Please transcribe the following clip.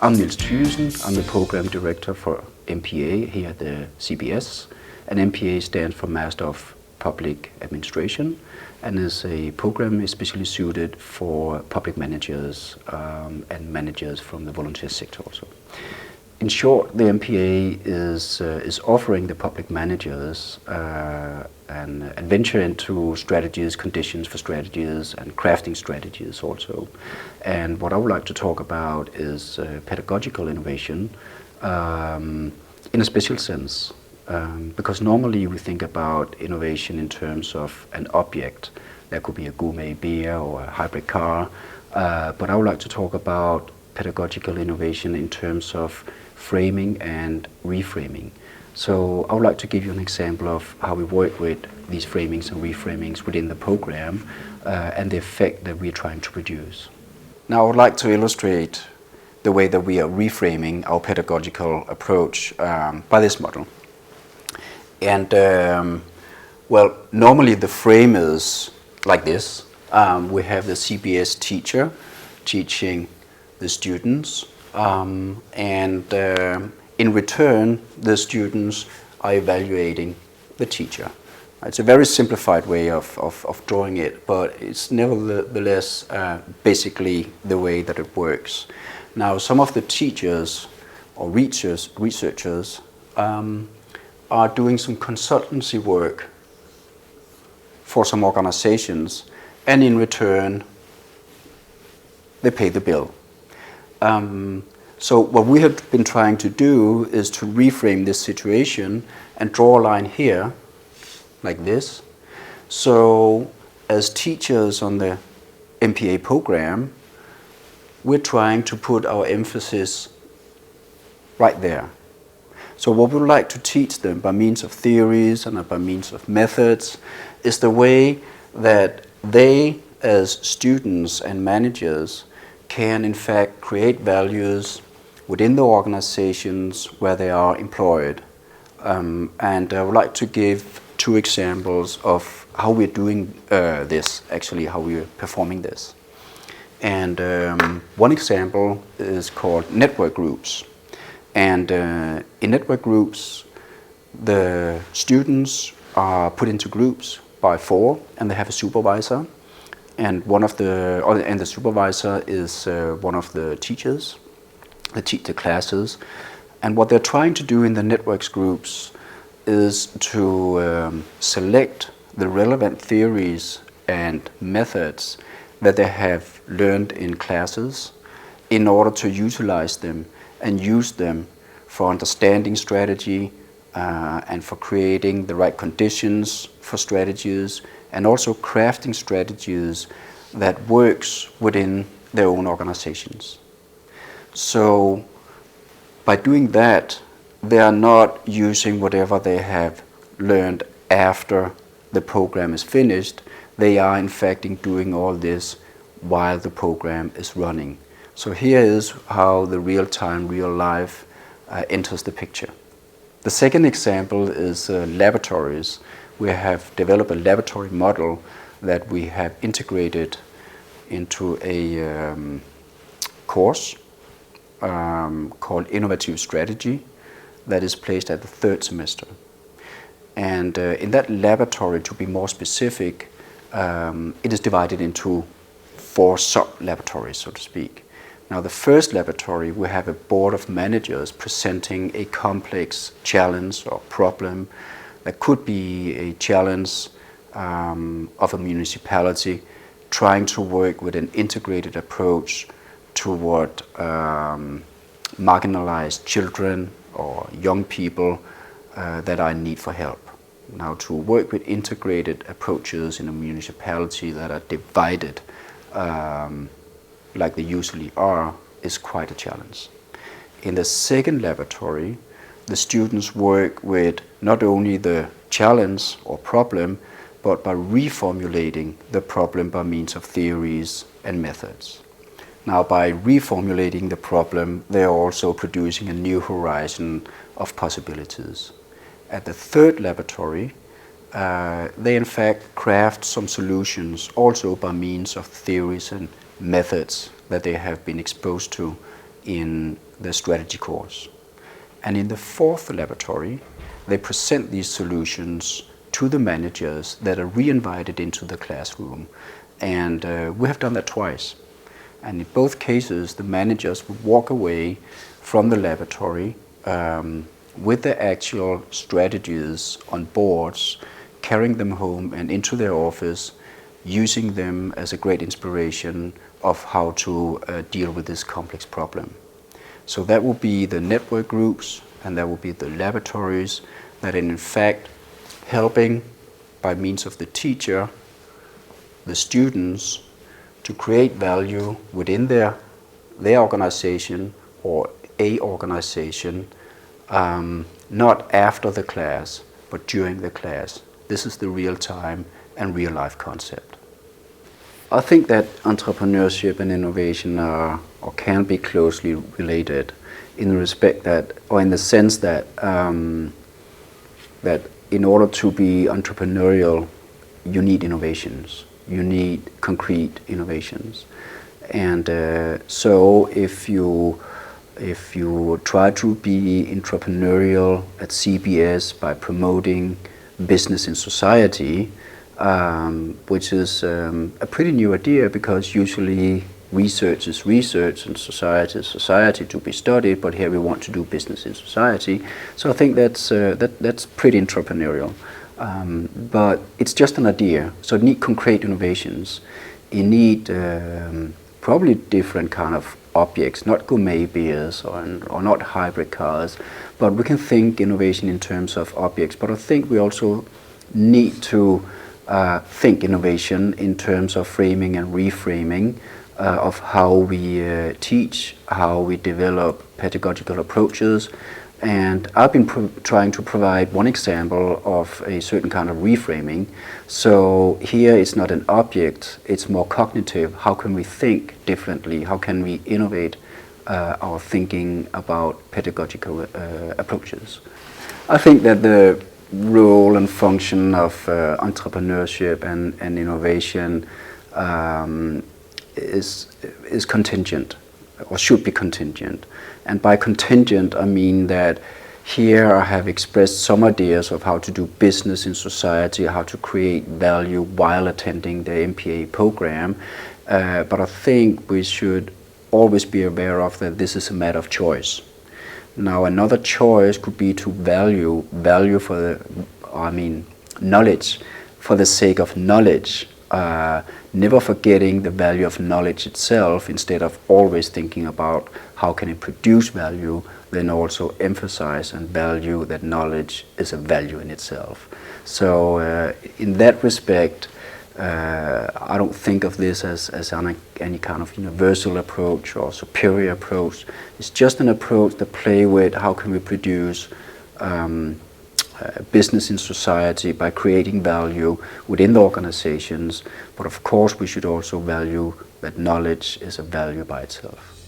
I'm Niels Thygesen. I'm the Program Director for MPA here at the CBS. And MPA stands for Master of Public Administration and is a program especially suited for public managers and managers from the volunteer sector also. In short, the MPA is offering the public managers an adventure into strategies, conditions for strategies, and crafting strategies also. And what I would like to talk about is pedagogical innovation in a special sense. Because normally we think about innovation in terms of an object. That could be a gourmet beer or a hybrid car. But I would like to talk about pedagogical innovation in terms of framing and reframing. So I would like to give you an example of how we work with these framings and reframings within the program and the effect that we're trying to produce. Now I would like to illustrate the way that we are reframing our pedagogical approach by this model. And well, normally the frame is like this. We have the CBS teacher teaching the students, and in return, the students are evaluating the teacher. It's a very simplified way of drawing it, but it's nevertheless basically the way that it works. Now, some of the teachers or researchers are doing some consultancy work for some organizations, and in return, they pay the bill. So what we have been trying to do is to reframe this situation and draw a line here, like this. So as teachers on the MPA program, we're trying to put our emphasis right there. So what we would like to teach them by means of theories and by means of methods is the way that they, as students and managers, can in fact create values within the organizations where they are employed. And I would like to give two examples of how we're doing this, actually how we're performing this. And one example is called network groups. And in network groups, the students are put into groups by 4, and they have a supervisor. And the supervisor is one of the teachers that teach the classes. And what they're trying to do in the networks groups is to select the relevant theories and methods that they have learned in classes in order to utilize them and use them for understanding strategy and for creating the right conditions for strategies, and also crafting strategies that works within their own organizations. So by doing that, they are not using whatever they have learned after the program is finished. They are in fact doing all this while the program is running. So here is how the real-time, real-life enters the picture. The second example is laboratories. We have developed a laboratory model that we have integrated into a course called Innovative Strategy that is placed at the 3rd semester. And in that laboratory, to be more specific, it is divided into 4 sub-laboratories, so to speak. Now, the first laboratory, we have a board of managers presenting a complex challenge or problem that could be a challenge of a municipality trying to work with an integrated approach toward marginalized children or young people that are in need for help. Now, to work with integrated approaches in a municipality that are divided like they usually are is quite a challenge. In the second laboratory, the students work with not only the challenge or problem, but by reformulating the problem by means of theories and methods. Now, by reformulating the problem, they are also producing a new horizon of possibilities. At the third laboratory, they in fact craft some solutions also by means of theories and methods that they have been exposed to in the strategy course. And in the fourth laboratory, they present these solutions to the managers that are re-invited into the classroom. And we have done that twice. And in both cases, the managers would walk away from the laboratory with the actual strategies on boards, carrying them home and into their office, using them as a great inspiration of how to deal with this complex problem. So that will be the network groups, and that will be the laboratories that are in fact helping, by means of the teacher, the students, to create value within their organization or a organization, not after the class, but during the class. This is the real-time and real-life concept. I think that entrepreneurship and innovation are, or can be, closely related in the respect that, or in the sense that, that in order to be entrepreneurial, you need innovations. You need concrete innovations. And so if you try to be entrepreneurial at CBS by promoting business in society, which is a pretty new idea, because usually research is research and society is society to be studied, but here we want to do business in society. So I think that's pretty entrepreneurial. But it's just an idea, so you need concrete innovations. You need probably different kind of objects, not gourmet beers or not hybrid cars, but we can think innovation in terms of objects. But I think we also need to think innovation in terms of framing and reframing of how we teach, how we develop pedagogical approaches. And I've been trying to provide one example of a certain kind of reframing. So here it's not an object, it's more cognitive. How can we think differently? How can we innovate our thinking about pedagogical approaches? I think that the role and function of entrepreneurship and innovation is contingent, or should be contingent. And by contingent, I mean that here I have expressed some ideas of how to do business in society, how to create value while attending the MPA program. But I think we should always be aware of that this is a matter of choice. Now, another choice could be to value for the, knowledge for the sake of knowledge. Never forgetting the value of knowledge itself, instead of always thinking about how can it produce value, then also emphasize and value that knowledge is a value in itself. So in that respect, I don't think of this as any kind of universal approach or superior approach. It's just an approach that play with how can we produce business in society by creating value within the organizations, but of course we should also value that knowledge is a value by itself.